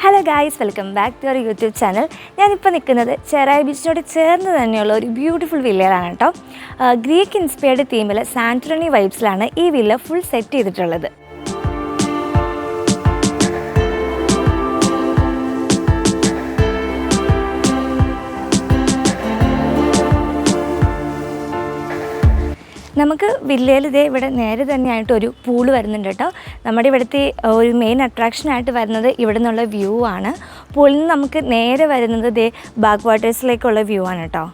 Hello guys, welcome back to our YouTube channel. ഞാനിപ്പോൾ നിൽക്കുന്നത് ചെറായി ബീച്ചിനോട് ചേർന്ന് തന്നെയുള്ള ഒരു ബ്യൂട്ടിഫുൾ വില്ലയിലാണ് കേട്ടോ. ഗ്രീക്ക് ഇൻസ്പയർഡ് തീമിൽ സാന്റോറിനി വൈബ്സിലാണ് ഈ വില്ല ഫുൾ സെറ്റ് ചെയ്തിട്ടുള്ളത്. നമുക്ക് വില്ലയിൽ ഇവിടെ നേരെ തന്നെയായിട്ടൊരു പൂള് വരുന്നുണ്ട് കേട്ടോ. നമ്മുടെ ഇവിടുത്തെ ഒരു മെയിൻ അട്രാക്ഷനായിട്ട് വരുന്നത് ഇവിടെ നിന്നുള്ള വ്യൂ ആണ്. പൂളിൽ നിന്ന് നമുക്ക് നേരെ വരുന്നത് ബാക്ക് വാട്ടേഴ്സിലേക്കുള്ള വ്യൂ ആണ് കേട്ടോ.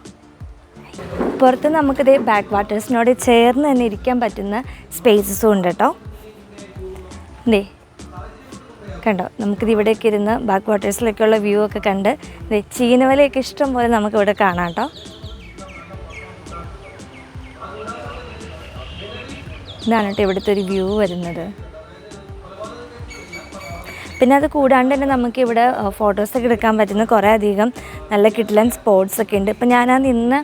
പുറത്ത് നമുക്കിത് ബാക്ക് വാട്ടേഴ്സിനോട് ചേർന്ന് തന്നെ ഇരിക്കാൻ പറ്റുന്ന സ്പേസസും ഉണ്ട് കേട്ടോ. കണ്ടോ, നമുക്കിത് ഇവിടെയൊക്കെ ഇരുന്ന് ബാക്ക് വാട്ടേഴ്സിലേക്കുള്ള വ്യൂ ഒക്കെ കണ്ട് ചീനവലയൊക്കെ ഇഷ്ടം പോലെ നമുക്കിവിടെ കാണാം കേട്ടോ. ഇതാണ് കേട്ടോ ഇവിടുത്തെ ഒരു വ്യൂ വരുന്നത്. പിന്നെ അത് കൂടാണ്ട് തന്നെ നമുക്കിവിടെ ഫോട്ടോസൊക്കെ എടുക്കാൻ പറ്റുന്ന കുറേ അധികം നല്ല കിടിലൻ സ്പോട്ട്സൊക്കെ ഉണ്ട്. ഇപ്പം ഞാൻ നിന്ന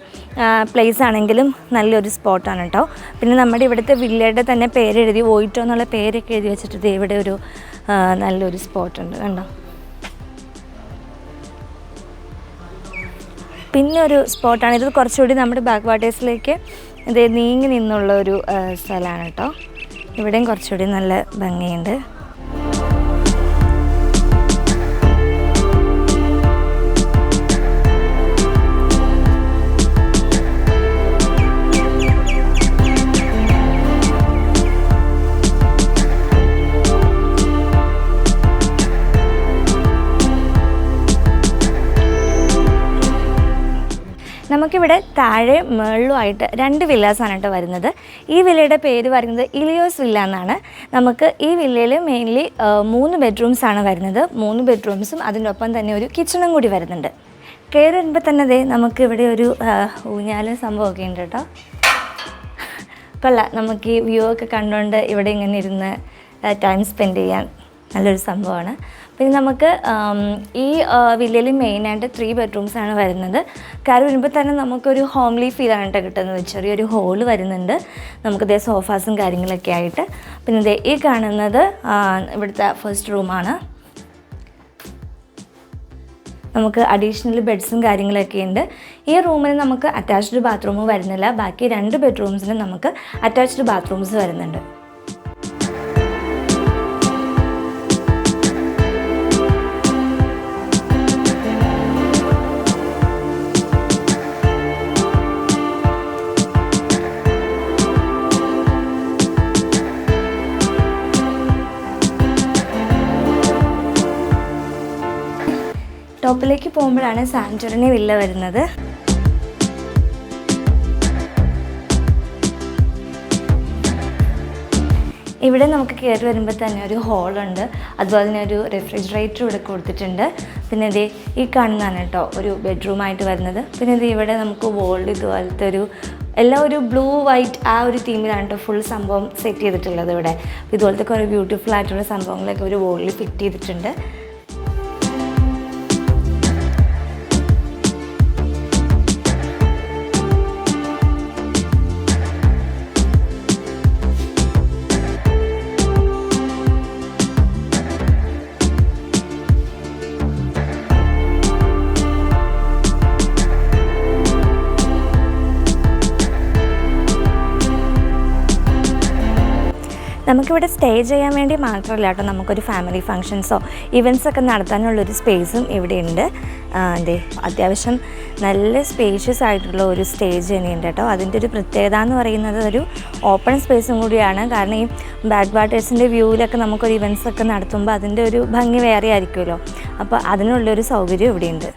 പ്ലേസ് ആണെങ്കിലും നല്ലൊരു സ്പോട്ടാണ് കേട്ടോ. പിന്നെ നമ്മുടെ ഇവിടുത്തെ വില്ലയുടെ തന്നെ പേരെഴുതി വോയിറ്റോ എന്നുള്ള പേരൊക്കെ എഴുതി വെച്ചിട്ട് ഇവിടെ ഒരു നല്ലൊരു സ്പോട്ടുണ്ട് കണ്ടോ. പിന്നെ ഒരു സ്പോട്ടാണ് ഇത്, കുറച്ചുകൂടി നമ്മുടെ ബാക്ക് വാട്ടേഴ്സിലേക്ക് നീങ്ങി നിന്നുള്ള ഒരു സ്ഥലമാണ് കേട്ടോ. ഇവിടെയും കുറച്ചുകൂടി നല്ല ഭംഗിയുണ്ട്. നമുക്കിവിടെ താഴെ മുകളിലുമായിട്ട് 2 വില്ലാസാണ് കേട്ടോ വരുന്നത്. ഈ വില്ലയുടെ പേര് പറയുന്നത് ഇലിയോസ് വില്ല എന്നാണ്. നമുക്ക് ഈ വില്ലയിൽ മെയിൻലി 3 ബെഡ്റൂംസാണ് വരുന്നത്. 3 ബെഡ്റൂംസും അതിൻ്റെ ഒപ്പം തന്നെ ഒരു കിച്ചണും കൂടി വരുന്നുണ്ട്. കയറി വരുമ്പോൾ തന്നെ നമുക്കിവിടെ ഒരു ഊഞ്ഞാലും സംഭവമൊക്കെ ഉണ്ട് കേട്ടോ. കൊള്ളാം, നമുക്ക് ഈ വ്യൂ ഒക്കെ കണ്ടുകൊണ്ട് ഇവിടെ ഇങ്ങനെ ഇരുന്ന് ടൈം സ്പെൻഡ് ചെയ്യാൻ നല്ലൊരു സംഭവമാണ്. പിന്നെ നമുക്ക് ഈ വില്ലയിൽ മെയിനായിട്ട് 3 ബെഡ്റൂംസാണ് വരുന്നത്. കയറി വരുമ്പോൾ തന്നെ നമുക്കൊരു ഹോംലി ഫീലാണ് കേട്ടോ കിട്ടുന്നത്. ചെറിയൊരു ഹോള് വരുന്നുണ്ട് നമുക്ക് സോഫാസും കാര്യങ്ങളൊക്കെ ആയിട്ട്. പിന്നെ ഈ കാണുന്നത് ഇവിടുത്തെ ഫസ്റ്റ് റൂമാണ്. നമുക്ക് അഡീഷണൽ ബെഡ്സും കാര്യങ്ങളൊക്കെ ഉണ്ട്. ഈ റൂമിൽ നമുക്ക് അറ്റാച്ച്ഡ് ബാത്റൂം വരുന്നില്ല. ബാക്കി 2 ബെഡ്റൂംസിന് നമുക്ക് അറ്റാച്ച്ഡ് ബാത്റൂംസ് വരുന്നുണ്ട്. ടോപ്പിലേക്ക് പോകുമ്പോഴാണ് സാന്റോറിനി വില്ല വരുന്നത്. ഇവിടെ നമുക്ക് കയറി വരുമ്പോൾ തന്നെ ഒരു ഹോളുണ്ട്. അതുപോലെ തന്നെ ഒരു റെഫ്രിജറേറ്റർ ഇവിടെ കൊടുത്തിട്ടുണ്ട്. പിന്നെ ഈ കാണുന്നതാണ് കേട്ടോ ഒരു ബെഡ്റൂമായിട്ട് വരുന്നത്. പിന്നെ ഇവിടെ നമുക്ക് വോളിൽ ഇതുപോലത്തെ എല്ലാം ഒരു ബ്ലൂ വൈറ്റ് ആ ഒരു തീമിലാണ് കേട്ടോ ഫുൾ സംഭവം സെറ്റ് ചെയ്തിട്ടുള്ളത്. ഇവിടെ ഇതുപോലത്തെ കുറേ ബ്യൂട്ടിഫുൾ ആയിട്ടുള്ള സംഭവങ്ങളൊക്കെ ഒരു വോളിൽ ഫിറ്റ് ചെയ്തിട്ടുണ്ട്. നമുക്കിവിടെ സ്റ്റേ ചെയ്യാൻ വേണ്ടി മാത്രമല്ല കേട്ടോ, നമുക്കൊരു ഫാമിലി ഫങ്ഷൻസോ ഇവൻറ്റ്സൊക്കെ നടത്താനുള്ളൊരു സ്പേസും ഇവിടെ ഉണ്ട്. അത്യാവശ്യം നല്ല സ്പേഷ്യസ് ആയിട്ടുള്ള ഒരു സ്റ്റേജ് തന്നെയുണ്ട് കേട്ടോ. അതിൻ്റെ ഒരു പ്രത്യേകത എന്ന് പറയുന്നത് ഒരു ഓപ്പൺ സ്പേസും കൂടിയാണ്. കാരണം ഈ ബാക്ക് വാട്ടേഴ്സിൻ്റെ വ്യൂവിലൊക്കെ നമുക്കൊരു ഇവൻറ്റ്സൊക്കെ നടത്തുമ്പോൾ അതിൻ്റെ ഒരു ഭംഗി വേറെ ആയിരിക്കുമല്ലോ. അപ്പോൾ അതിനുള്ളൊരു സൗകര്യം ഇവിടെയുണ്ട്.